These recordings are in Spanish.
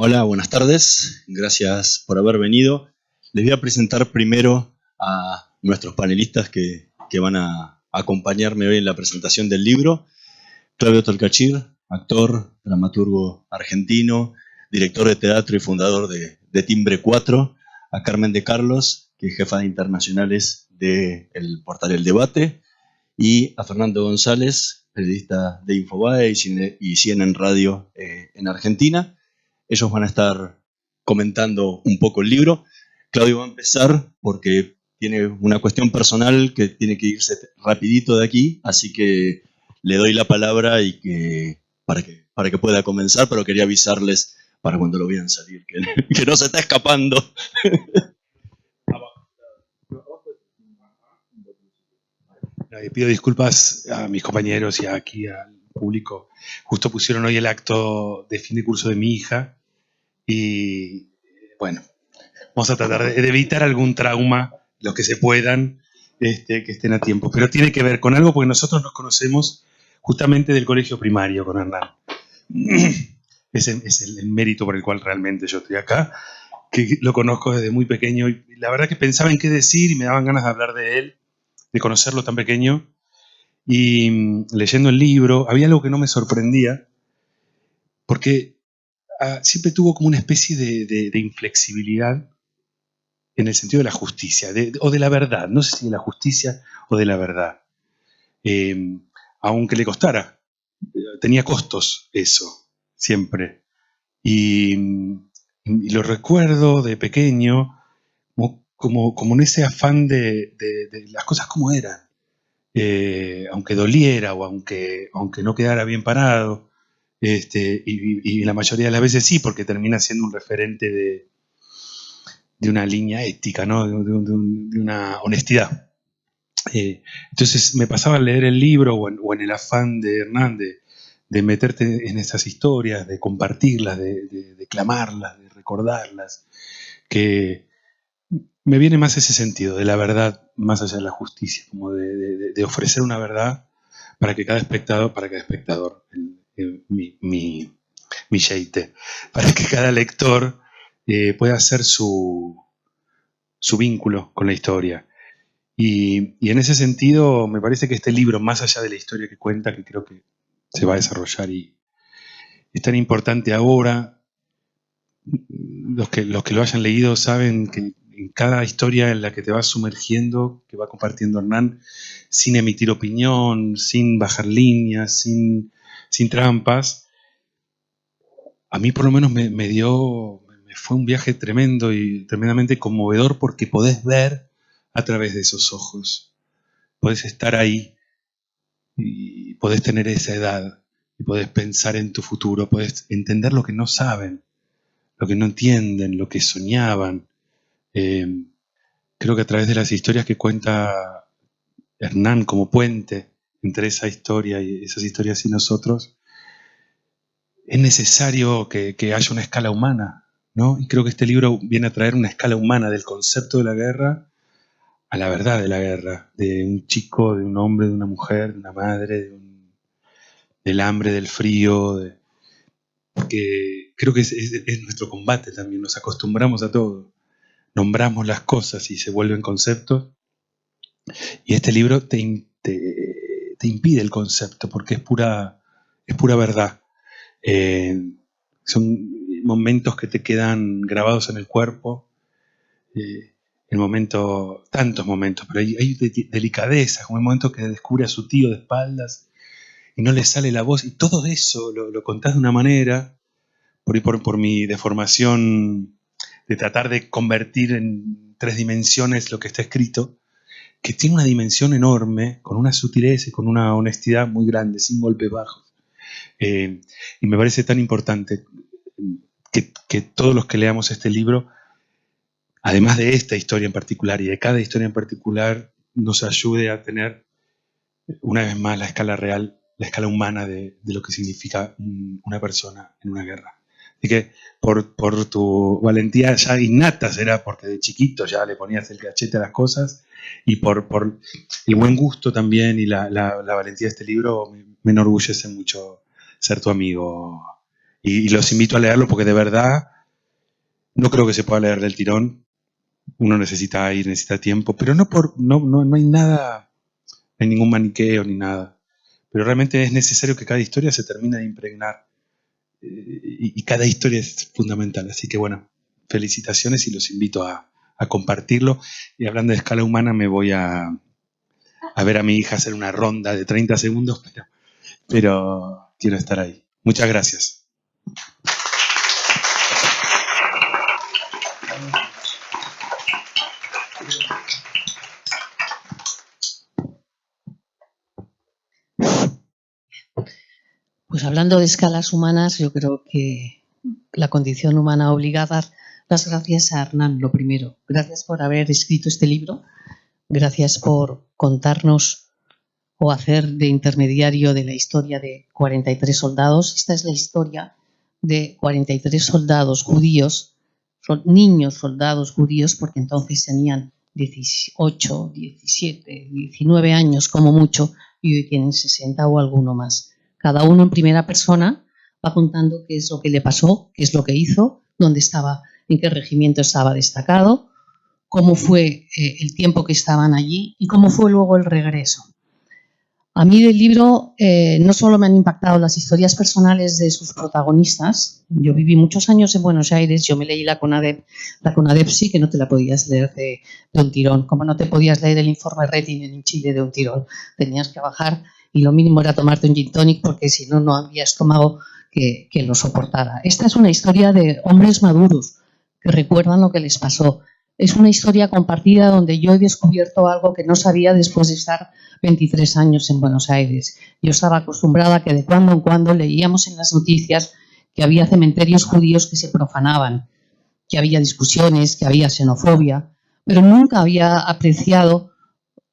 Hola, buenas tardes. Gracias por haber venido. Les voy a presentar primero a nuestros panelistas que van a acompañarme hoy en la presentación del libro. Claudio Tolcachir, actor, dramaturgo argentino, director de teatro y fundador de Timbre 4. A Carmen de Carlos, que es jefa de internacionales del portal El Debate. Y a Fernando González, periodista de Infobae y CNN Radio en Argentina. Ellos van a estar comentando un poco el libro. Claudio va a empezar porque tiene una cuestión personal que tiene que irse rapidito de aquí, así que le doy la palabra para que pueda comenzar, pero quería avisarles para cuando lo vean salir, que no se está escapando. Pido disculpas a mis compañeros y aquí al público. Justo pusieron hoy el acto de fin de curso de mi hija y bueno, vamos a tratar de evitar algún trauma, los que se puedan, que estén a tiempo. Pero tiene que ver con algo porque nosotros nos conocemos justamente del colegio primario con Hernán. Es el mérito por el cual realmente yo estoy acá, que lo conozco desde muy pequeño y la verdad que pensaba en qué decir y me daban ganas de hablar de él, de conocerlo tan pequeño. Y leyendo el libro, había algo que no me sorprendía, porque siempre tuvo como una especie de inflexibilidad en el sentido de la justicia, o de la verdad, no sé si de la justicia o de la verdad. Aunque le costara, tenía costos eso, siempre. Y lo recuerdo de pequeño, como en ese afán de las cosas como eran. Aunque doliera o aunque no quedara bien parado, y la mayoría de las veces sí, porque termina siendo un referente de una línea ética, ¿no? de una honestidad. Entonces me pasaba a leer el libro o en el afán de Hernán de meterte en esas historias, de compartirlas, de declamarlas, de recordarlas, que me viene más ese sentido, de la verdad más allá de la justicia, como de ofrecer una verdad para que cada espectador, mi yeite, para que cada lector pueda hacer su vínculo con la historia. Y en ese sentido, me parece que este libro, más allá de la historia que cuenta, que creo que se va a desarrollar y es tan importante ahora, los que lo hayan leído saben que en cada historia en la que te vas sumergiendo, que va compartiendo Hernán, sin emitir opinión, sin bajar líneas, sin trampas, a mí por lo menos me fue un viaje tremendo y tremendamente conmovedor porque podés ver a través de esos ojos, podés estar ahí y podés tener esa edad y podés pensar en tu futuro, podés entender lo que no saben, lo que no entienden, lo que soñaban. Creo que a través de las historias que cuenta Hernán como puente entre esa historia y esas historias y nosotros, es necesario que haya una escala humana, ¿no? Y creo que este libro viene a traer una escala humana del concepto de la guerra a la verdad de la guerra, de un chico, de un hombre, de una mujer, de una madre, del hambre, del frío, porque creo que es nuestro combate también, nos acostumbramos a todo, nombramos las cosas y se vuelven conceptos, y este libro te impide el concepto porque es pura verdad. Son momentos que te quedan grabados en el cuerpo, tantos momentos, pero hay delicadezas, como el momento que descubre a su tío de espaldas y no le sale la voz, y todo eso lo contás de una manera, por mi deformación de tratar de convertir en 3 dimensiones lo que está escrito, que tiene una dimensión enorme, con una sutileza y con una honestidad muy grande, sin golpes bajos. Y me parece tan importante que todos los que leamos este libro, además de esta historia en particular y de cada historia en particular, nos ayude a tener una vez más la escala real, la escala humana de lo que significa una persona en una guerra. Así que por tu valentía ya innata, será porque de chiquito ya le ponías el cachete a las cosas, y por el buen gusto también y la valentía de este libro, me enorgullece mucho ser tu amigo, Y los invito a leerlo porque de verdad no creo que se pueda leer del tirón. Uno necesita ir, necesita tiempo, pero no hay nada, no hay ningún maniqueo ni nada. Pero realmente es necesario que cada historia se termine de impregnar. Y cada historia es fundamental. Así que bueno, felicitaciones y los invito a compartirlo. Y hablando de escala humana, me voy a ver a mi hija hacer una ronda de 30 segundos, pero quiero estar ahí. Muchas gracias. Pues hablando de escalas humanas, yo creo que la condición humana obliga a dar las gracias a Hernán, lo primero. Gracias por haber escrito este libro, gracias por contarnos o hacer de intermediario de la historia de 43 soldados. Esta es la historia de 43 soldados judíos, niños soldados judíos, porque entonces tenían 18, 17, 19 años como mucho, y hoy tienen 60 o alguno más. Cada uno en primera persona va contando qué es lo que le pasó, qué es lo que hizo, dónde estaba, en qué regimiento estaba destacado, cómo fue el tiempo que estaban allí y cómo fue luego el regreso. A mí del libro no solo me han impactado las historias personales de sus protagonistas. Yo viví muchos años en Buenos Aires, yo me leí la CONADEP sí que no te la podías leer de un tirón, como no te podías leer el informe Rating en Chile de un tirón. Tenías que bajar y lo mínimo era tomarte un gin tonic porque si no, no había estómago que lo soportara. Esta es una historia de hombres maduros que recuerdan lo que les pasó. Es una historia compartida donde yo he descubierto algo que no sabía después de estar 23 años en Buenos Aires. Yo estaba acostumbrada a que de cuando en cuando leíamos en las noticias que había cementerios judíos que se profanaban, que había discusiones, que había xenofobia, pero nunca había apreciado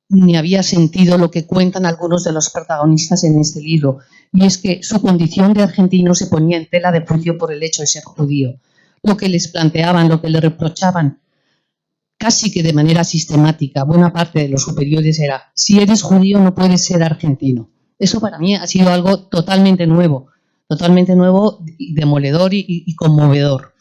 ni había sentido lo que cuentan algunos de los protagonistas en este libro, y es que su condición de argentino se ponía en tela de juicio por el hecho de ser judío. Lo que les planteaban, lo que le reprochaban, casi que de manera sistemática, buena parte de los superiores era: si eres judío no puedes ser argentino. Eso para mí ha sido algo totalmente nuevo, demoledor y conmovedor.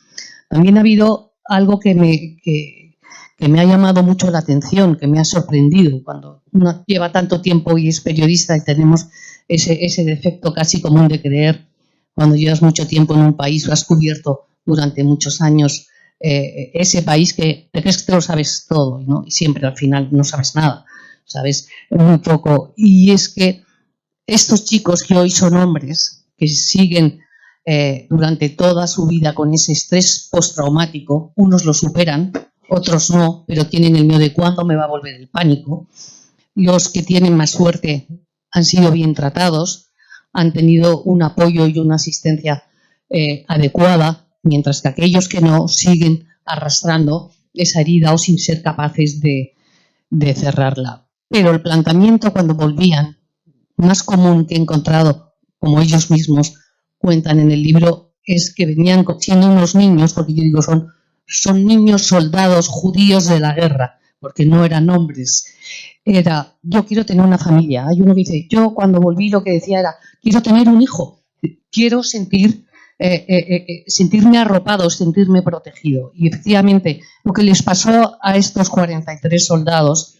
También ha habido algo que me ha llamado mucho la atención, que me ha sorprendido. Cuando uno lleva tanto tiempo y es periodista y tenemos ese defecto casi común de creer, cuando llevas mucho tiempo en un país o has cubierto durante muchos años ese país, que te crees que te lo sabes todo, ¿no? Y siempre al final no sabes nada, sabes muy poco. Y es que estos chicos que hoy son hombres, que siguen durante toda su vida con ese estrés postraumático, unos lo superan, otros no, pero tienen el miedo de cuándo me va a volver el pánico. Los que tienen más suerte han sido bien tratados, han tenido un apoyo y una asistencia adecuada, mientras que aquellos que no siguen arrastrando esa herida o sin ser capaces de cerrarla. Pero el planteamiento cuando volvían, más común que he encontrado, como ellos mismos cuentan en el libro, es que venían siendo unos niños, porque yo digo son niños soldados judíos de la guerra, porque no eran hombres. Era: yo quiero tener una familia. Hay uno que dice: yo cuando volví lo que decía era: quiero tener un hijo, quiero sentirme arropado, sentirme protegido. Y efectivamente lo que les pasó a estos 43 soldados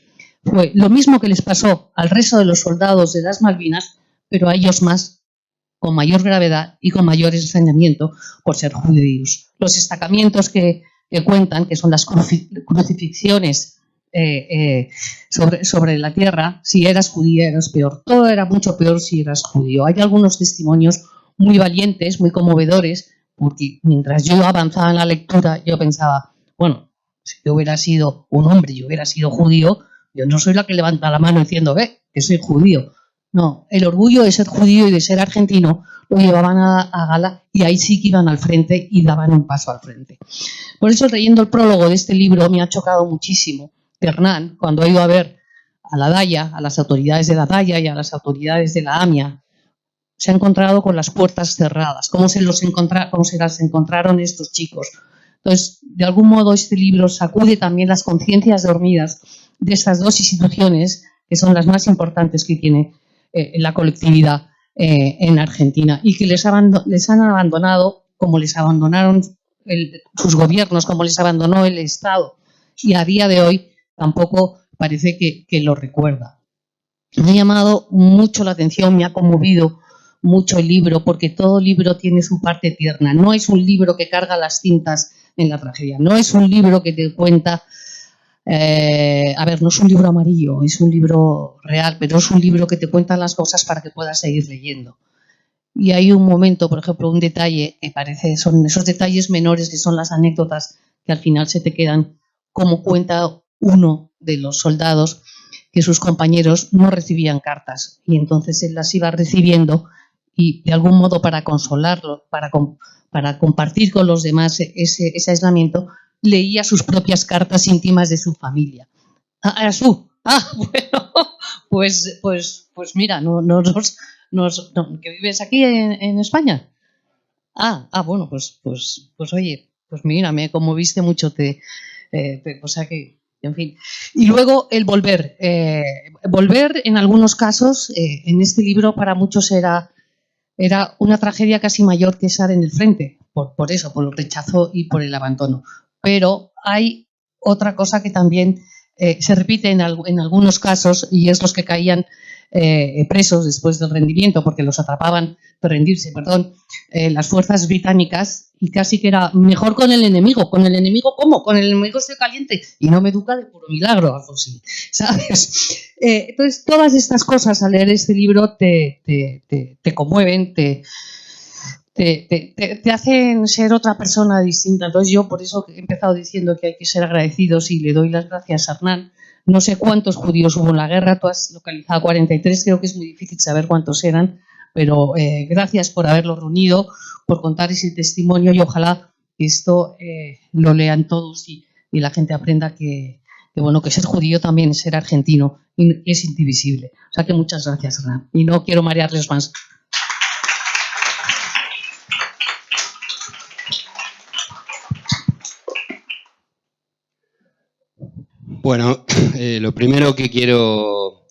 fue lo mismo que les pasó al resto de los soldados de las Malvinas, pero a ellos más, con mayor gravedad y con mayor ensañamiento por ser judíos. Los destacamientos que cuentan, que son las crucifixiones sobre la tierra, si eras judía eras peor. Todo era mucho peor si eras judío. Hay algunos testimonios muy valientes, muy conmovedores, porque mientras yo avanzaba en la lectura yo pensaba, bueno, si yo hubiera sido un hombre y hubiera sido judío, yo no soy la que levanta la mano diciendo que soy judío. No, el orgullo de ser judío y de ser argentino lo llevaban a gala, y ahí sí que iban al frente y daban un paso al frente. Por eso, leyendo el prólogo de este libro, me ha chocado muchísimo que Hernán, cuando ha ido a ver a la DAIA, a las autoridades de la DAIA y a las autoridades de la AMIA, se ha encontrado con las puertas cerradas. ¿Cómo se las encontraron estos chicos? Entonces, de algún modo, este libro sacude también las conciencias dormidas de estas dos instituciones, que son las más importantes que tiene la colectividad, en Argentina y que les han abandonado como les abandonaron sus gobiernos, como les abandonó el Estado, y a día de hoy tampoco parece que lo recuerda. Me ha llamado mucho la atención, me ha conmovido mucho el libro, porque todo libro tiene su parte tierna. No es un libro que carga las tintas en la tragedia, no es un libro que te cuenta, no es un libro amarillo, es un libro real, pero es un libro que te cuenta las cosas para que puedas seguir leyendo. Y hay un momento, por ejemplo, un detalle que son esos detalles menores que son las anécdotas que al final se te quedan, como cuenta uno de los soldados que sus compañeros no recibían cartas y entonces él las iba recibiendo y de algún modo para consolarlo, para compartir con los demás ese aislamiento, leía sus propias cartas íntimas de su familia. ¿Eras tú? Bueno, pues mira, ¿que vives aquí en España? Bueno, pues oye, pues mira, me conmoviste mucho, o sea que, en fin. Y luego el volver. Volver en algunos casos, en este libro para muchos era una tragedia casi mayor que estar en el frente, por eso, por el rechazo y por el abandono. Pero hay otra cosa que también se repite en algunos casos, y es los que caían presos después del rendimiento, porque los atrapaban de rendirse, las fuerzas británicas, y casi que era mejor con el enemigo. ¿Con el enemigo cómo? Con el enemigo estoy caliente y no me educa de puro milagro, Alfonsín, ¿sabes? Entonces, todas estas cosas al leer este libro te conmueven, te hacen ser otra persona distinta. Entonces yo por eso he empezado diciendo que hay que ser agradecidos y le doy las gracias a Hernán. No sé cuántos judíos hubo en la guerra, tú has localizado 43, creo que es muy difícil saber cuántos eran, pero gracias por haberlo reunido, por contar ese testimonio y ojalá esto lo lean todos y la gente aprenda que ser judío también es ser argentino y es indivisible. O sea que muchas gracias, Hernán. Y no quiero marearles más. Bueno, lo primero que quiero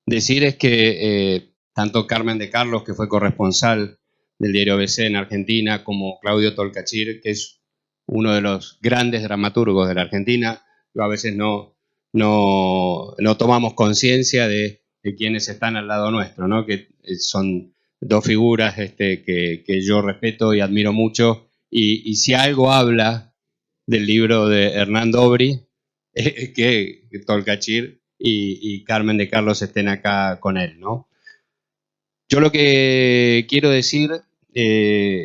decir es que tanto Carmen de Carlos, que fue corresponsal del diario ABC en Argentina, como Claudio Tolcachir, que es uno de los grandes dramaturgos de la Argentina, a veces no tomamos conciencia de quienes están al lado nuestro, ¿no? Que son dos figuras que yo respeto y admiro mucho, y si algo habla del libro de Hernán Dobry, que Tolcachir y Carmen de Carlos estén acá con él, ¿no? Yo lo que quiero decir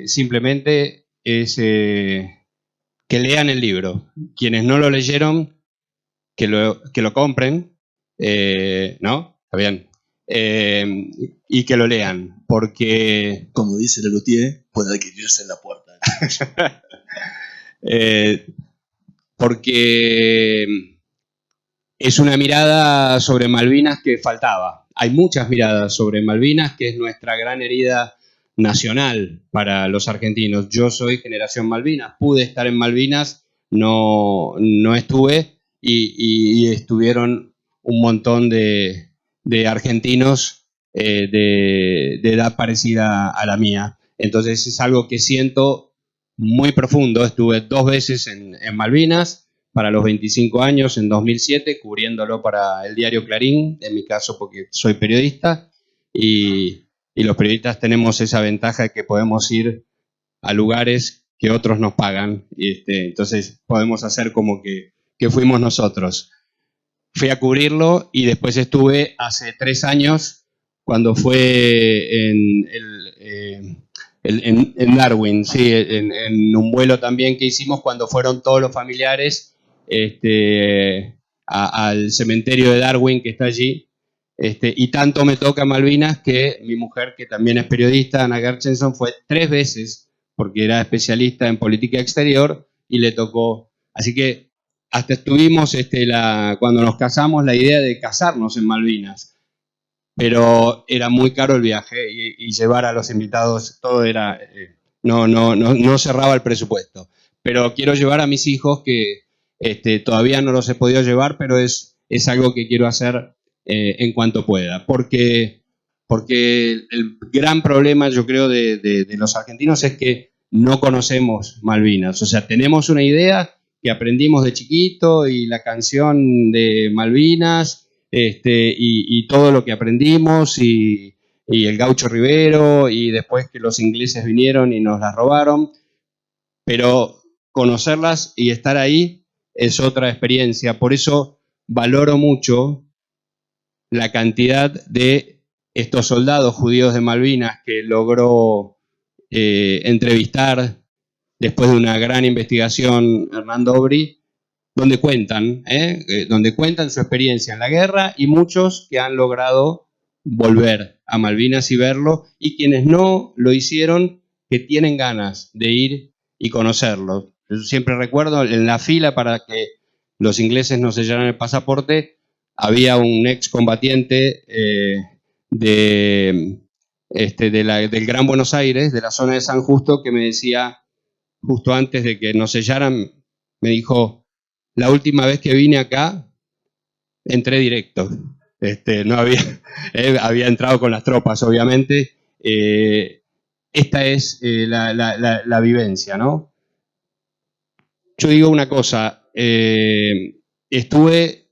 simplemente es que lean el libro. Quienes no lo leyeron, que lo compren, ¿no? Está bien. Y que lo lean, porque... Como dice Lelutier, puede adquirirse en la puerta. Porque es una mirada sobre Malvinas que faltaba. Hay muchas miradas sobre Malvinas, que es nuestra gran herida nacional para los argentinos. Yo soy generación Malvinas, pude estar en Malvinas, no estuve, y estuvieron un montón de argentinos de edad parecida a la mía. Entonces es algo que siento muy profundo. Estuve 2 veces en Malvinas, para los 25 años, en 2007, cubriéndolo para el diario Clarín, en mi caso porque soy periodista, y los periodistas tenemos esa ventaja de que podemos ir a lugares que otros nos pagan, y entonces podemos hacer como que fuimos nosotros. Fui a cubrirlo y después estuve hace 3 años, cuando fue en Darwin, sí, en un vuelo también que hicimos cuando fueron todos los familiares al cementerio de Darwin que está allí, y tanto me toca Malvinas que mi mujer, que también es periodista, Ana Gershenson, fue 3 veces porque era especialista en política exterior y le tocó. Así que hasta tuvimos cuando nos casamos la idea de casarnos en Malvinas, pero era muy caro el viaje y llevar a los invitados, todo era, no cerraba el presupuesto. Pero quiero llevar a mis hijos, que todavía no los he podido llevar, pero es algo que quiero hacer en cuanto pueda, porque porque el gran problema, yo creo, de los argentinos es que no conocemos Malvinas. O sea, tenemos una idea que aprendimos de chiquito y la canción de Malvinas y todo lo que aprendimos y el Gaucho Rivero y después que los ingleses vinieron y nos las robaron. Pero conocerlas y estar ahí es otra experiencia. Por eso valoro mucho la cantidad de estos soldados judíos de Malvinas que logró entrevistar después de una gran investigación Hernán Dobry, donde cuentan su experiencia en la guerra y muchos que han logrado volver a Malvinas y verlo, y quienes no lo hicieron, que tienen ganas de ir y conocerlo. Yo siempre recuerdo en la fila para que los ingleses nos sellaran el pasaporte, había un excombatiente del Gran Buenos Aires, de la zona de San Justo, que me decía, justo antes de que nos sellaran, me dijo: la última vez que vine acá, entré directo. No había entrado con las tropas, obviamente. Esta es la vivencia, ¿no? Yo digo una cosa, estuve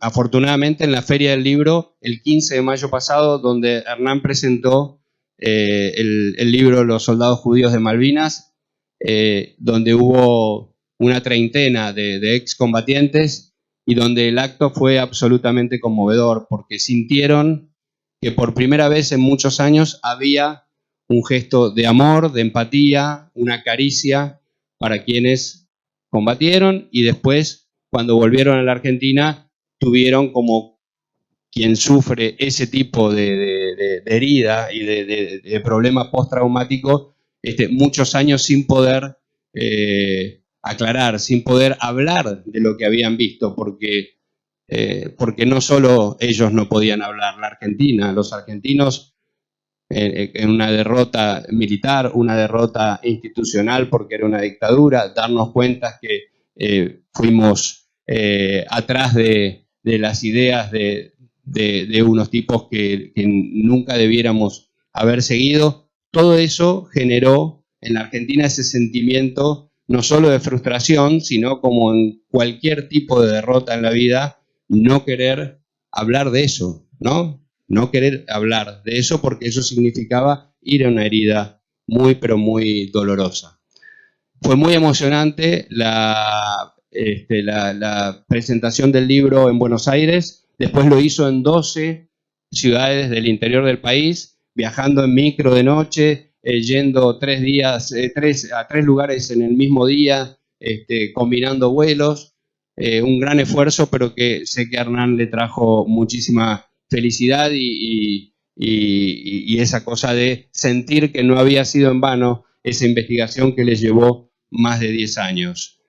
afortunadamente en la Feria del Libro el 15 de mayo pasado, donde Hernán presentó el libro Los soldados judíos de Malvinas, donde hubo una treintena de excombatientes y donde el acto fue absolutamente conmovedor, porque sintieron que por primera vez en muchos años había un gesto de amor, de empatía, una caricia para quienes combatieron, y después, cuando volvieron a la Argentina, tuvieron como quien sufre ese tipo de herida y de problema postraumático, muchos años sin poder aclarar, sin poder hablar de lo que habían visto, porque no solo ellos no podían hablar, la Argentina, los argentinos, en una derrota militar, una derrota institucional porque era una dictadura, darnos cuenta que fuimos atrás de las ideas de unos tipos que nunca debiéramos haber seguido. Todo eso generó en la Argentina ese sentimiento no solo de frustración, sino, como en cualquier tipo de derrota en la vida, no querer hablar de eso, ¿no? No querer hablar de eso, porque eso significaba ir a una herida muy, pero muy dolorosa. Fue muy emocionante la presentación del libro en Buenos Aires. Después lo hizo en 12 ciudades del interior del país, viajando en micro de noche, yendo 3 días, a 3 lugares en el mismo día, combinando vuelos. Un gran esfuerzo, pero que sé que a Hernán le trajo muchísima felicidad y esa cosa de sentir que no había sido en vano esa investigación que les llevó más de 10 años.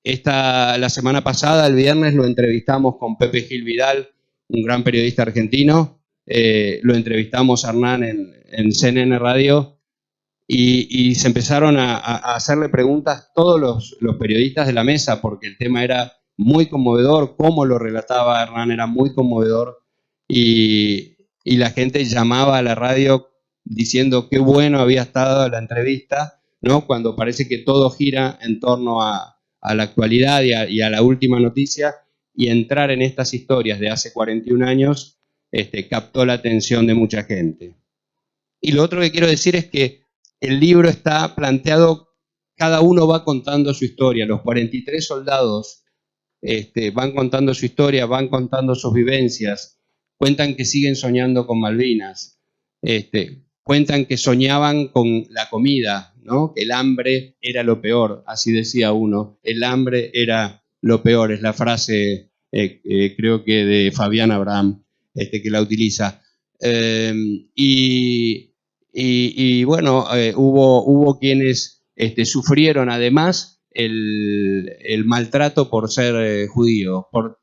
La semana pasada, el viernes, lo entrevistamos con Pepe Gil Vidal, un gran periodista argentino. Lo entrevistamos a Hernán en CNN Radio y se empezaron a hacerle preguntas todos los periodistas de la mesa, porque el tema era muy conmovedor, cómo lo relataba Hernán era muy conmovedor, y la gente llamaba a la radio diciendo qué bueno había estado la entrevista, ¿no? Cuando parece que todo gira en torno a la actualidad y a la última noticia, y entrar en estas historias de hace 41 años captó la atención de mucha gente. Y lo otro que quiero decir es que el libro está planteado, cada uno va contando su historia, los 43 soldados van contando su historia, van contando sus vivencias, cuentan que siguen soñando con Malvinas, cuentan que soñaban con la comida, ¿no? Que el hambre era lo peor, así decía uno, el hambre era lo peor, es la frase creo que de Fabián Abraham, que la utiliza. Y bueno, hubo quienes sufrieron además el maltrato por ser judío, por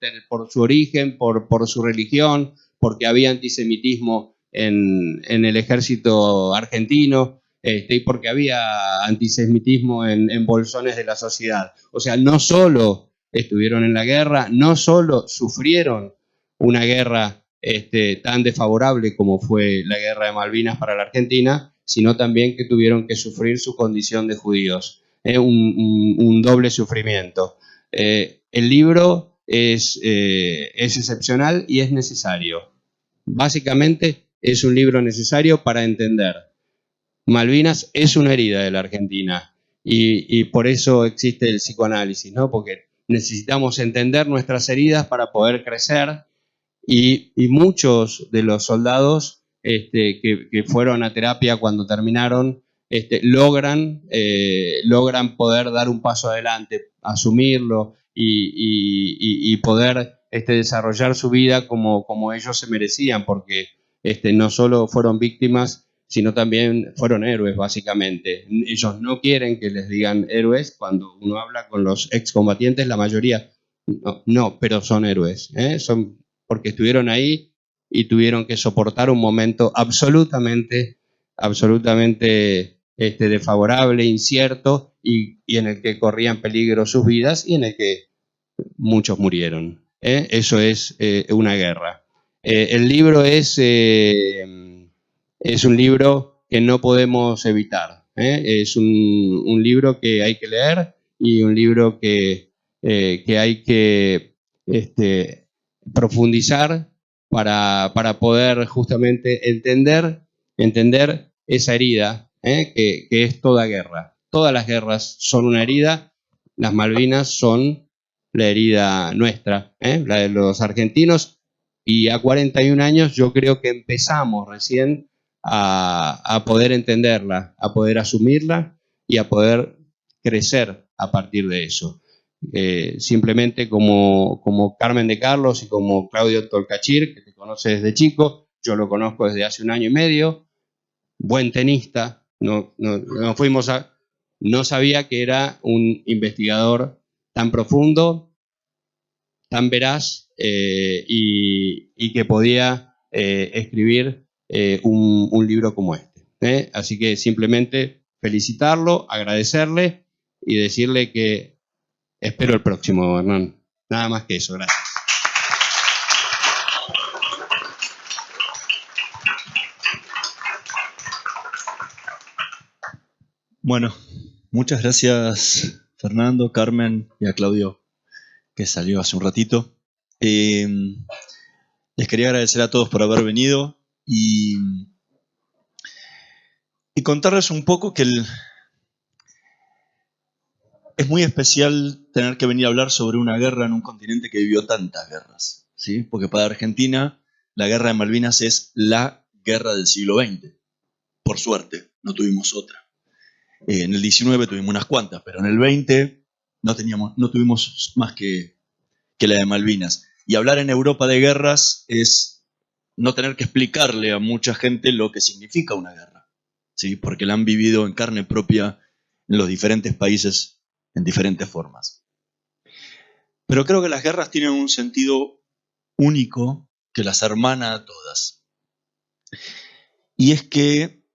su origen, por su religión, porque había antisemitismo en el ejército argentino, y porque había antisemitismo en bolsones de la sociedad. O sea, no solo estuvieron en la guerra, no solo sufrieron una guerra tan desfavorable como fue la guerra de Malvinas para la Argentina, sino también que tuvieron que sufrir su condición de judíos. Un doble sufrimiento. El libro es excepcional y es necesario. Básicamente es un libro necesario para entender. Malvinas es una herida de la Argentina y por eso existe el psicoanálisis, ¿no? Porque necesitamos entender nuestras heridas para poder crecer y muchos de los soldados que fueron a terapia cuando terminaron logran poder dar un paso adelante, asumirlo y poder desarrollar su vida como ellos se merecían, porque no solo fueron víctimas, sino también fueron héroes, básicamente. Ellos no quieren que les digan héroes. Cuando uno habla con los excombatientes, la mayoría no, pero son héroes, son porque estuvieron ahí y tuvieron que soportar un momento absolutamente desfavorable, incierto y en el que corrían peligro sus vidas y en el que muchos murieron. Eso es una guerra. El libro es un libro que no podemos evitar. Es un libro que hay que leer y un libro que hay que profundizar para poder justamente entender esa herida, que es toda guerra. Todas las guerras son una herida, las Malvinas son la herida nuestra, la de los argentinos, y a 41 años yo creo que empezamos recién a poder entenderla, a poder asumirla y a poder crecer a partir de eso. Simplemente como Carmen de Carlos y como Claudio Tolcachir, que te conoce desde chico, yo lo conozco desde hace 1 año y medio, buen tenista, no sabía que era un investigador tan profundo, tan veraz y que podía escribir un libro como este. Así que simplemente felicitarlo, agradecerle y decirle que espero el próximo, Hernán. Nada más que eso, gracias. Bueno, muchas gracias Fernando, Carmen y a Claudio, que salió hace un ratito. Les quería agradecer a todos por haber venido y contarles un poco que es muy especial tener que venir a hablar sobre una guerra en un continente que vivió tantas guerras, ¿sí? Porque para Argentina la guerra de Malvinas es la guerra del siglo XX. Por suerte, no tuvimos otra. En el 19 tuvimos unas cuantas, pero en el 20 no tuvimos más que la de Malvinas. Y hablar en Europa de guerras es no tener que explicarle a mucha gente lo que significa una guerra, ¿sí? Porque la han vivido en carne propia en los diferentes países en diferentes formas. Pero creo que las guerras tienen un sentido único que las hermana a todas. Y es que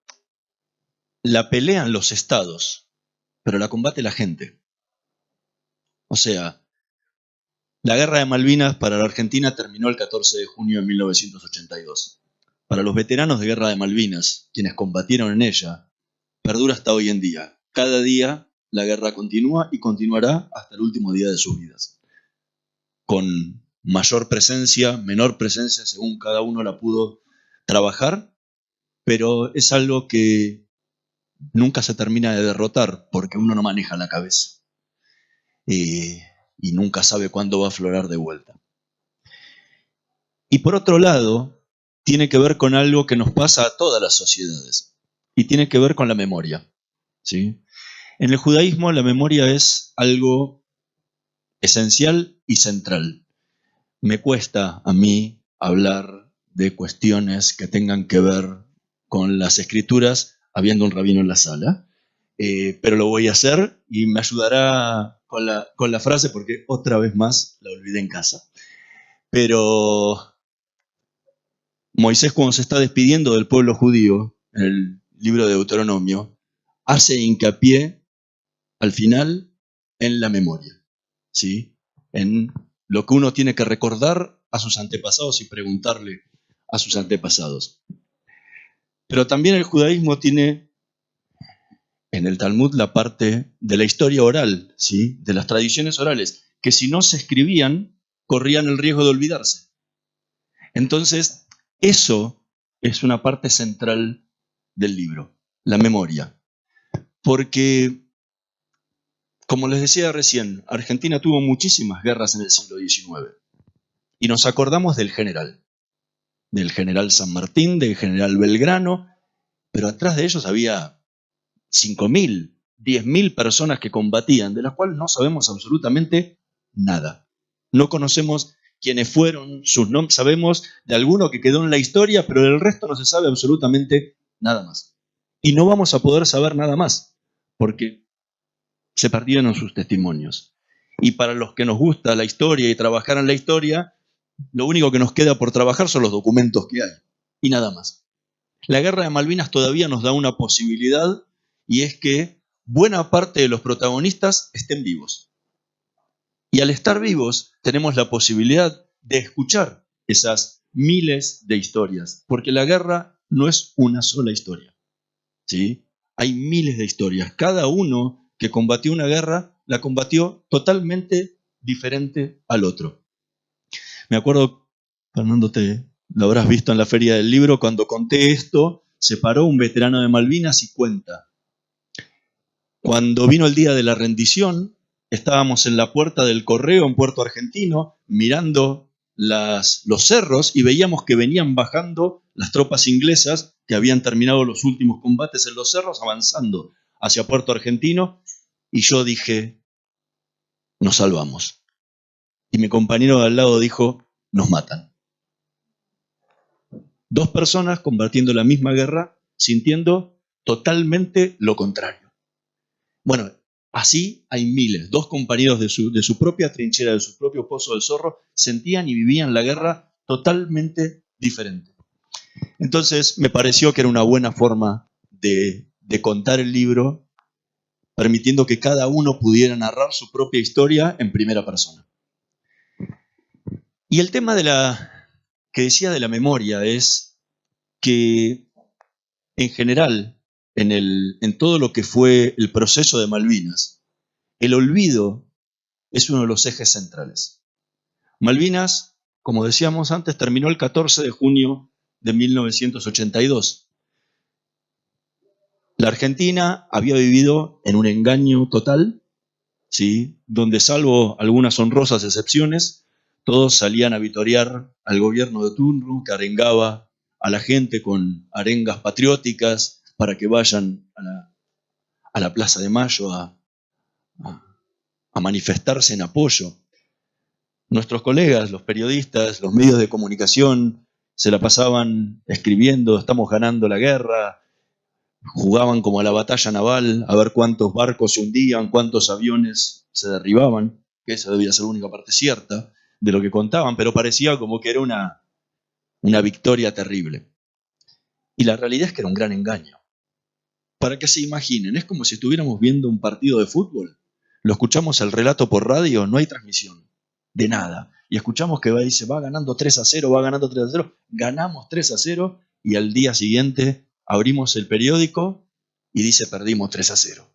la pelean los estados, pero la combate la gente. O sea, la guerra de Malvinas para la Argentina terminó el 14 de junio de 1982. Para los veteranos de guerra de Malvinas, quienes combatieron en ella, perdura hasta hoy en día. Cada día la guerra continúa y continuará hasta el último día de sus vidas. Con mayor presencia, menor presencia, según cada uno la pudo trabajar, pero es algo que nunca se termina de derrotar porque uno no maneja la cabeza y nunca sabe cuándo va a aflorar de vuelta. Y por otro lado, tiene que ver con algo que nos pasa a todas las sociedades y tiene que ver con la memoria, ¿sí? En el judaísmo la memoria es algo esencial y central. Me cuesta a mí hablar de cuestiones que tengan que ver con las escrituras habiendo un rabino en la sala, pero lo voy a hacer y me ayudará con la frase porque otra vez más la olvidé en casa. Pero Moisés, cuando se está despidiendo del pueblo judío en el libro de Deuteronomio, hace hincapié al final en la memoria, ¿sí? En lo que uno tiene que recordar a sus antepasados y preguntarle a sus antepasados. Pero también el judaísmo tiene en el Talmud la parte de la historia oral, ¿sí? De las tradiciones orales, que si no se escribían, corrían el riesgo de olvidarse. Entonces, eso es una parte central del libro, la memoria. Porque, como les decía recién, Argentina tuvo muchísimas guerras en el siglo XIX. Y nos acordamos del general San Martín, del general Belgrano, pero atrás de ellos había 5.000, 10.000 personas que combatían, de las cuales no sabemos absolutamente nada. No conocemos quiénes fueron, sus nombres, sabemos de alguno que quedó en la historia, pero del resto no se sabe absolutamente nada más. Y no vamos a poder saber nada más, porque se perdieron sus testimonios. Y para los que nos gusta la historia y trabajar en la historia, lo único que nos queda por trabajar son los documentos que hay, y nada más. La Guerra de Malvinas todavía nos da una posibilidad, y es que buena parte de los protagonistas estén vivos. Y al estar vivos, tenemos la posibilidad de escuchar esas miles de historias, porque la guerra no es una sola historia, ¿sí? Hay miles de historias. Cada uno que combatió una guerra, la combatió totalmente diferente al otro. Me acuerdo, Fernando, lo habrás visto en la Feria del Libro, cuando conté esto, se paró un veterano de Malvinas y cuenta. Cuando vino el día de la rendición, estábamos en la puerta del correo en Puerto Argentino, mirando los cerros, y veíamos que venían bajando las tropas inglesas que habían terminado los últimos combates en los cerros, avanzando hacia Puerto Argentino, y yo dije, nos salvamos. Y mi compañero de al lado dijo, nos matan. Dos personas combatiendo la misma guerra, sintiendo totalmente lo contrario. Bueno, así hay miles. Dos compañeros de su propia trinchera, de su propio pozo del Zorro, sentían y vivían la guerra totalmente diferente. Entonces me pareció que era una buena forma de contar el libro, permitiendo que cada uno pudiera narrar su propia historia en primera persona. Y el tema que decía de la memoria es que, en general, en todo lo que fue el proceso de Malvinas, el olvido es uno de los ejes centrales. Malvinas, como decíamos antes, terminó el 14 de junio de 1982. La Argentina había vivido en un engaño total, ¿sí? Donde, salvo algunas honrosas excepciones, todos salían a vitorear al gobierno de turno, que arengaba a la gente con arengas patrióticas para que vayan a la Plaza de Mayo a manifestarse en apoyo. Nuestros colegas, los periodistas, los medios de comunicación, se la pasaban escribiendo, estamos ganando la guerra, jugaban como a la batalla naval, a ver cuántos barcos se hundían, cuántos aviones se derribaban, que esa debía ser la única parte cierta de lo que contaban, pero parecía como que era una victoria terrible. Y la realidad es que era un gran engaño. Para que se imaginen, es como si estuviéramos viendo un partido de fútbol, lo escuchamos el relato por radio, no hay transmisión de nada, y escuchamos que dice, va ganando 3-0, va ganando 3-0, ganamos 3-0, y al día siguiente abrimos el periódico y dice, perdimos 3-0.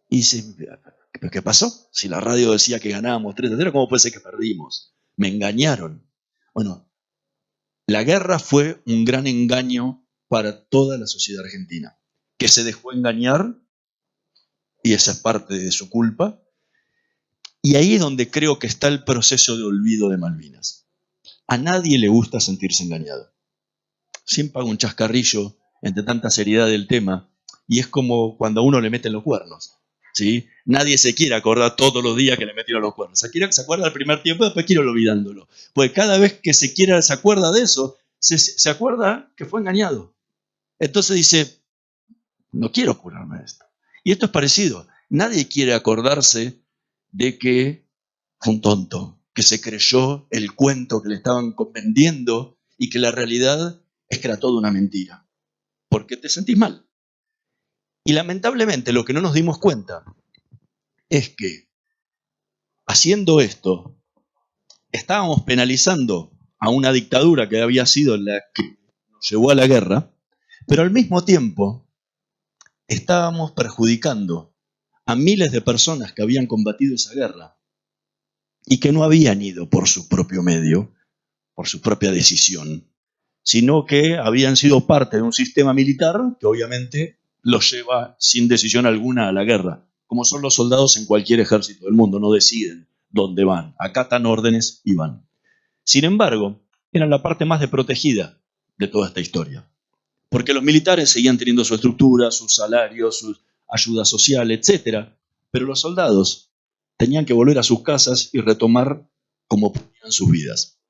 Y dice, ¿pero qué pasó? Si la radio decía que ganábamos 3-0, ¿cómo puede ser que perdimos? Me engañaron. Bueno, la guerra fue un gran engaño para toda la sociedad argentina, que se dejó engañar, y esa es parte de su culpa. Y ahí es donde creo que está el proceso de olvido de Malvinas. A nadie le gusta sentirse engañado. Siempre hago un chascarrillo entre tanta seriedad del tema, y es como cuando a uno le meten los cuernos, ¿sí? Nadie se quiere acordar todos los días que le metieron los cuernos. Se acuerda el primer tiempo, después quiere ir olvidándolo. Porque cada vez que se acuerda de eso, se acuerda que fue engañado. Entonces dice, no quiero curarme de esto. Y esto es parecido. Nadie quiere acordarse de que fue un tonto, que se creyó el cuento que le estaban vendiendo y que la realidad es que era toda una mentira. Porque te sentís mal. Y lamentablemente lo que no nos dimos cuenta es que, haciendo esto, estábamos penalizando a una dictadura que había sido la que nos llevó a la guerra, pero al mismo tiempo estábamos perjudicando a miles de personas que habían combatido esa guerra y que no habían ido por su propio medio, por su propia decisión, sino que habían sido parte de un sistema militar que obviamente los lleva sin decisión alguna a la guerra, como son los soldados en cualquier ejército del mundo, no deciden dónde van, acatan órdenes y van. Sin embargo, eran la parte más desprotegida de toda esta historia, porque los militares seguían teniendo su estructura, sus salarios, su ayuda social, etc. Pero los soldados tenían que volver a sus casas y retomar como podían sus vidas.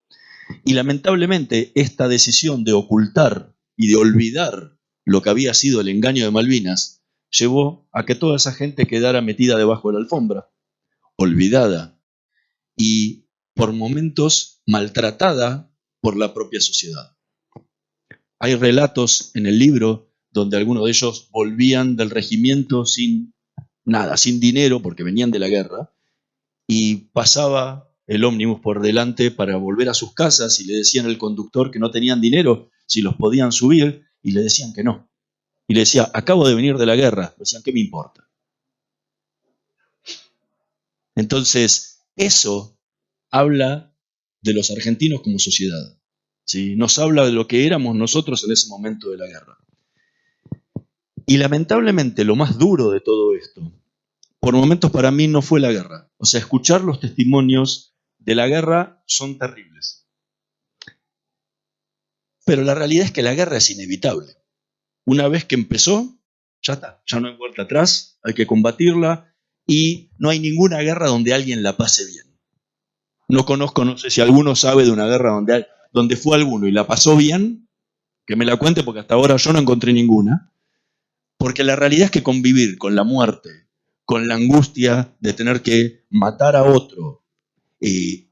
Y lamentablemente esta decisión de ocultar y de olvidar lo que había sido el engaño de Malvinas llevó a que toda esa gente quedara metida debajo de la alfombra, olvidada y por momentos maltratada por la propia sociedad. Hay relatos en el libro donde algunos de ellos volvían del regimiento sin nada, sin dinero, porque venían de la guerra, y pasaba el ómnibus por delante para volver a sus casas y le decían al conductor que no tenían dinero, si los podían subir, y le decían que no. Y le decía, acabo de venir de la guerra. Le decían, ¿qué me importa? Entonces, eso habla de los argentinos como sociedad, ¿sí? Nos habla de lo que éramos nosotros en ese momento de la guerra. Y lamentablemente lo más duro de todo esto, por momentos para mí no fue la guerra. O sea, escuchar los testimonios de la guerra son terribles. Pero la realidad es que la guerra es inevitable. Una vez que empezó, ya está, ya no hay vuelta atrás, hay que combatirla y no hay ninguna guerra donde alguien la pase bien. No conozco, no sé si alguno sabe de una guerra donde fue alguno y la pasó bien, que me la cuente porque hasta ahora yo no encontré ninguna, porque la realidad es que convivir con la muerte, con la angustia de tener que matar a otro y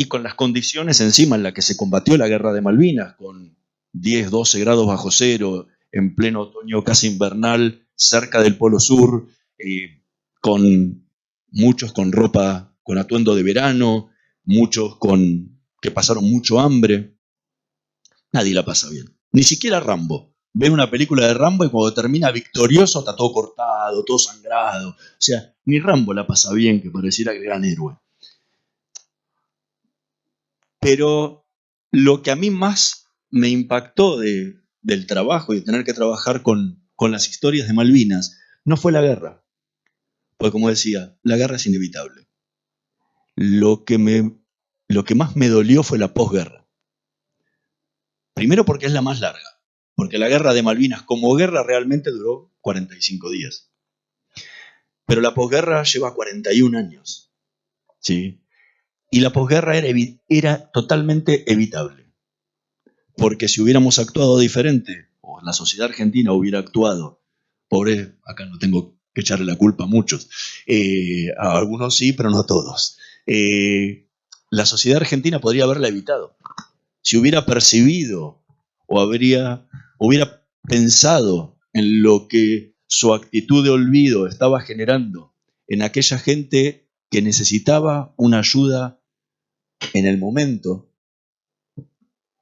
con las condiciones encima en las que se combatió la guerra de Malvinas, con 10, 12 grados bajo cero, en pleno otoño casi invernal, cerca del Polo Sur, con muchos con ropa, con atuendo de verano, muchos que pasaron mucho hambre. Nadie la pasa bien. Ni siquiera Rambo. Ve una película de Rambo y cuando termina victorioso está todo cortado, todo sangrado. O sea, ni Rambo la pasa bien, que pareciera el gran héroe. Pero lo que a mí más me impactó del trabajo y de tener que trabajar con las historias de Malvinas no fue la guerra. Porque como decía, la guerra es inevitable. Lo que más me dolió fue la posguerra. Primero porque es la más larga. Porque la guerra de Malvinas como guerra realmente duró 45 días. Pero la posguerra lleva 41 años. ¿Sí? Y la posguerra era totalmente evitable. Porque si hubiéramos actuado diferente, o la sociedad argentina hubiera actuado, pobre, acá no tengo que echarle la culpa a muchos, a algunos sí, pero no a todos. La sociedad argentina podría haberla evitado. Si hubiera percibido o hubiera pensado en lo que su actitud de olvido estaba generando en aquella gente que necesitaba una ayuda en el momento,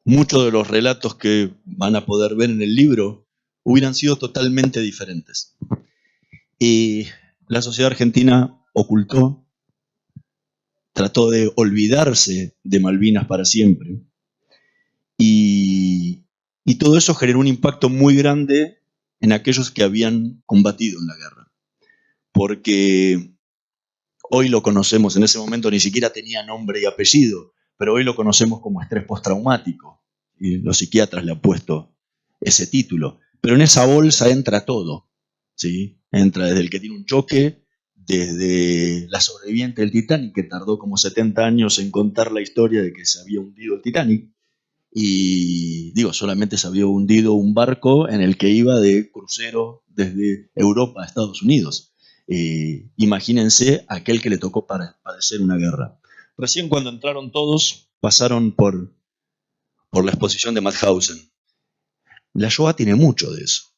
muchos de los relatos que van a poder ver en el libro hubieran sido totalmente diferentes. Y la sociedad argentina ocultó, trató de olvidarse de Malvinas para siempre. Y todo eso generó un impacto muy grande en aquellos que habían combatido en la guerra. Porque hoy lo conocemos, en ese momento ni siquiera tenía nombre y apellido, pero hoy lo conocemos como estrés postraumático. Y los psiquiatras le han puesto ese título. Pero en esa bolsa entra todo, ¿sí? Entra desde el que tiene un choque, desde la sobreviviente del Titanic, que tardó como 70 años en contar la historia de que se había hundido el Titanic. Y solamente se había hundido un barco en el que iba de crucero desde Europa a Estados Unidos. Imagínense aquel que le tocó padecer una guerra. Recién cuando entraron todos, pasaron por la exposición de Mauthausen. La Shoah tiene mucho de eso.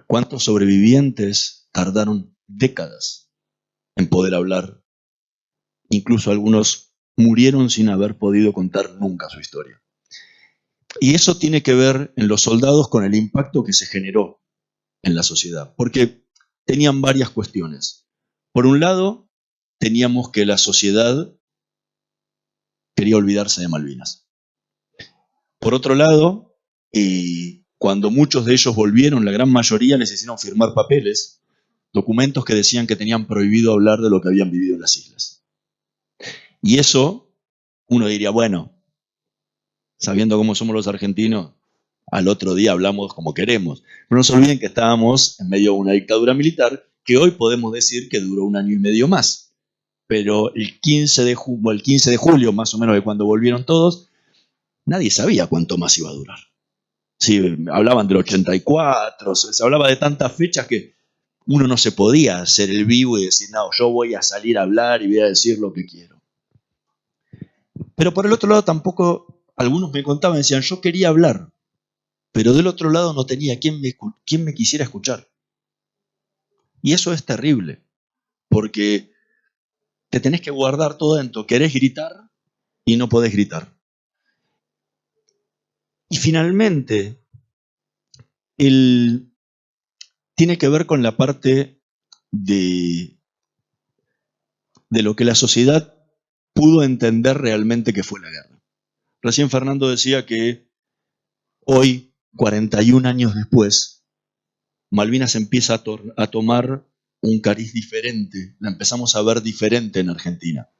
¿Cuántos sobrevivientes tardaron décadas en poder hablar? Incluso algunos murieron sin haber podido contar nunca su historia. Y eso tiene que ver en los soldados con el impacto que se generó en la sociedad, porque tenían varias cuestiones. Por un lado, teníamos que la sociedad quería olvidarse de Malvinas. Por otro lado, cuando muchos de ellos volvieron, la gran mayoría les hicieron firmar papeles, documentos que decían que tenían prohibido hablar de lo que habían vivido en las islas. Y eso, uno diría, bueno, sabiendo cómo somos los argentinos, al otro día hablamos como queremos. Pero no se olviden que estábamos en medio de una dictadura militar que hoy podemos decir que duró 1 año y medio más. Pero el 15 de julio, más o menos de cuando volvieron todos, nadie sabía cuánto más iba a durar. Sí, hablaban del 84, se hablaba de tantas fechas que uno no se podía hacer el vivo y decir, no, yo voy a salir a hablar y voy a decir lo que quiero. Pero por el otro lado tampoco, algunos me contaban, decían, yo quería hablar, pero del otro lado no tenía quien me quisiera escuchar. Y eso es terrible, porque te tenés que guardar todo dentro, querés gritar y no podés gritar. Y finalmente, tiene que ver con la parte de lo que la sociedad pudo entender realmente que fue la guerra. Recién Fernando decía que hoy, 41 años después, Malvinas empieza a tomar un cariz diferente, la empezamos a ver diferente en Argentina.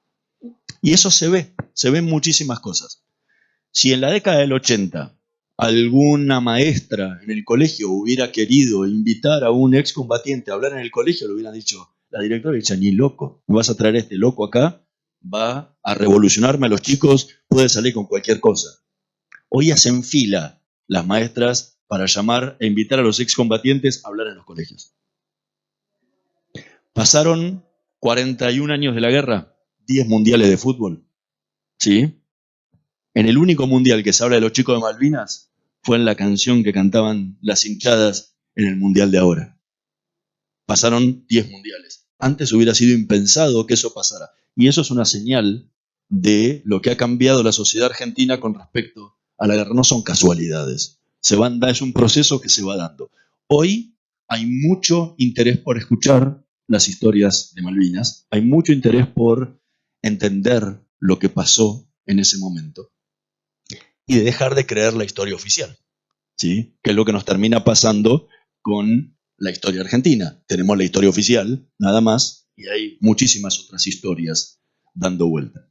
Y eso se ve en muchísimas cosas. Si en la década del 80 alguna maestra en el colegio hubiera querido invitar a un excombatiente a hablar en el colegio, le hubieran dicho, la directora le dice, ni loco, me vas a traer a este loco acá, va a revolucionarme a los chicos, puede salir con cualquier cosa. Hoy hacen fila las maestras para llamar e invitar a los excombatientes a hablar en los colegios. Pasaron 41 años de la guerra, 10 mundiales de fútbol, ¿sí? En el único mundial que se habla de los chicos de Malvinas fue en la canción que cantaban las hinchadas en el mundial de ahora. Pasaron 10 mundiales. Antes hubiera sido impensado que eso pasara. Y eso es una señal de lo que ha cambiado la sociedad argentina con respecto a la guerra. No son casualidades. Es un proceso que se va dando. Hoy hay mucho interés por escuchar las historias de Malvinas. Hay mucho interés por entender lo que pasó en ese momento. Y de dejar de creer la historia oficial, ¿sí? Que es lo que nos termina pasando con la historia argentina. Tenemos la historia oficial, nada más, y hay muchísimas otras historias dando vuelta.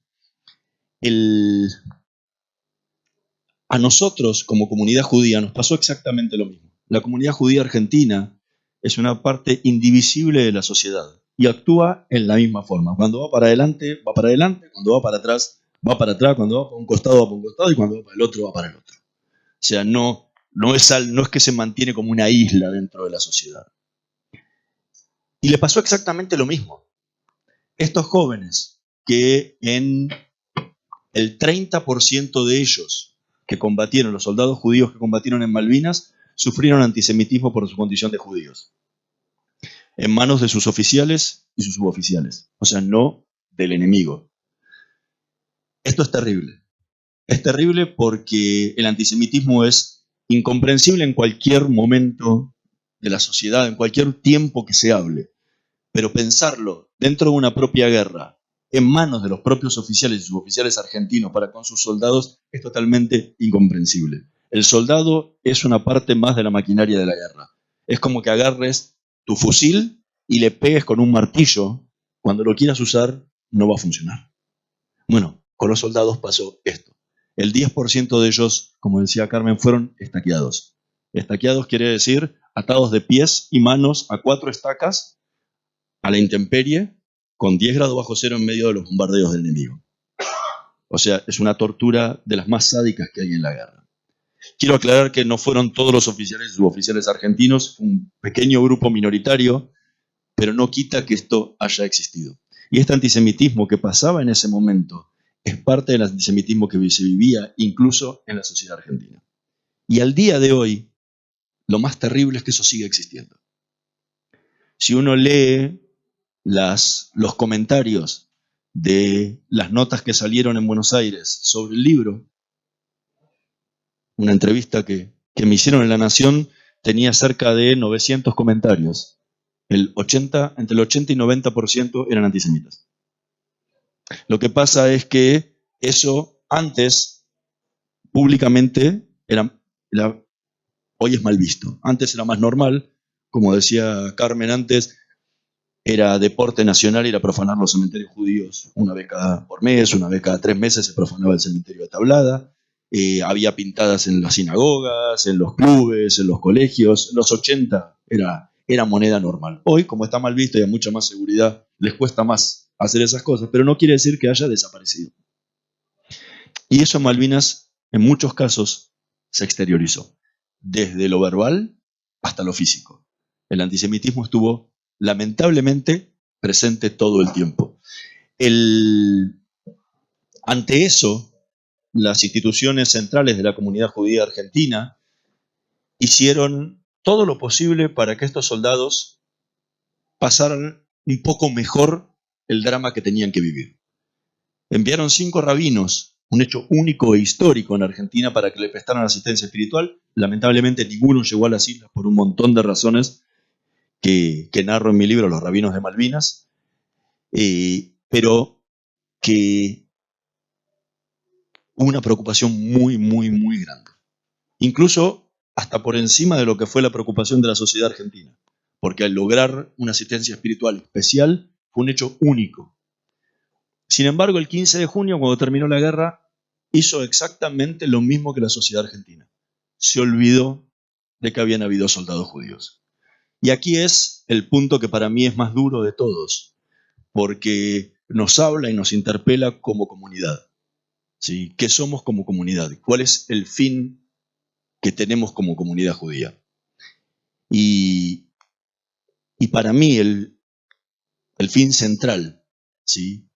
A nosotros, como comunidad judía, nos pasó exactamente lo mismo. La comunidad judía argentina es una parte indivisible de la sociedad y actúa en la misma forma. Cuando va para adelante, cuando va para atrás, va para atrás, cuando va para un costado, va para un costado, y cuando va para el otro, va para el otro. O sea, no es que se mantiene como una isla dentro de la sociedad. Y le pasó exactamente lo mismo. Estos jóvenes, que en el 30% de ellos que combatieron, los soldados judíos que combatieron en Malvinas, sufrieron antisemitismo por su condición de judíos, en manos de sus oficiales y sus suboficiales. O sea, no del enemigo. Esto es terrible. Es terrible porque el antisemitismo es incomprensible en cualquier momento de la sociedad, en cualquier tiempo que se hable. Pero pensarlo dentro de una propia guerra, en manos de los propios oficiales y suboficiales argentinos para con sus soldados, es totalmente incomprensible. El soldado es una parte más de la maquinaria de la guerra. Es como que agarres tu fusil y le pegues con un martillo. Cuando lo quieras usar, no va a funcionar. Bueno, con los soldados pasó esto. El 10% de ellos, como decía Carmen, fueron estaqueados. Estaqueados quiere decir atados de pies y manos a 4 estacas a la intemperie, con 10 grados bajo cero en medio de los bombardeos del enemigo. O sea, es una tortura de las más sádicas que hay en la guerra. Quiero aclarar que no fueron todos los oficiales y suboficiales argentinos, un pequeño grupo minoritario, pero no quita que esto haya existido. Y este antisemitismo que pasaba en ese momento es parte del antisemitismo que se vivía incluso en la sociedad argentina. Y al día de hoy, lo más terrible es que eso sigue existiendo. Si uno lee los comentarios de las notas que salieron en Buenos Aires sobre el libro, una entrevista que me hicieron en La Nación tenía cerca de 900 comentarios. Entre el 80 y 90% eran antisemitas. Lo que pasa es que eso antes, públicamente, hoy es mal visto. Antes era más normal, como decía Carmen antes, era deporte nacional ir a profanar los cementerios judíos una vez por mes, una vez cada 3 meses se profanaba el cementerio de Tablada. Había pintadas en las sinagogas, en los clubes, en los colegios. En los 80 era moneda normal. Hoy, como está mal visto y hay mucha más seguridad, les cuesta más hacer esas cosas, pero no quiere decir que haya desaparecido. Y eso en Malvinas, en muchos casos, se exteriorizó, desde lo verbal hasta lo físico. El antisemitismo estuvo lamentablemente presente todo el tiempo. Ante eso, las instituciones centrales de la comunidad judía argentina hicieron todo lo posible para que estos soldados pasaran un poco mejor el drama que tenían que vivir. Enviaron 5 rabinos, un hecho único e histórico en Argentina, para que le prestaran asistencia espiritual. Lamentablemente ninguno llegó a las islas por un montón de razones que narro en mi libro, Los Rabinos de Malvinas, pero que hubo una preocupación muy, muy, muy grande. Incluso hasta por encima de lo que fue la preocupación de la sociedad argentina, porque al lograr una asistencia espiritual especial fue un hecho único. Sin embargo, el 15 de junio, cuando terminó la guerra, hizo exactamente lo mismo que la sociedad argentina. Se olvidó de que habían habido soldados judíos. Y aquí es el punto que para mí es más duro de todos, porque nos habla y nos interpela como comunidad. ¿Sí? ¿Qué somos como comunidad? ¿Cuál es el fin que tenemos como comunidad judía? Y para mí el fin central, ¿sí?,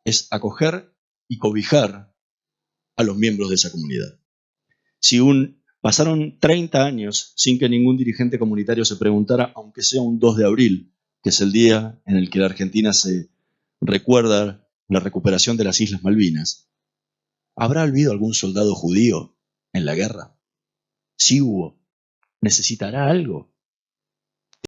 es acoger y cobijar a los miembros de esa comunidad. Pasaron 30 años sin que ningún dirigente comunitario se preguntara, aunque sea un 2 de abril, que es el día en el que la Argentina se recuerda la recuperación de las Islas Malvinas, ¿habrá habido algún soldado judío en la guerra? Sí hubo. ¿Necesitará algo?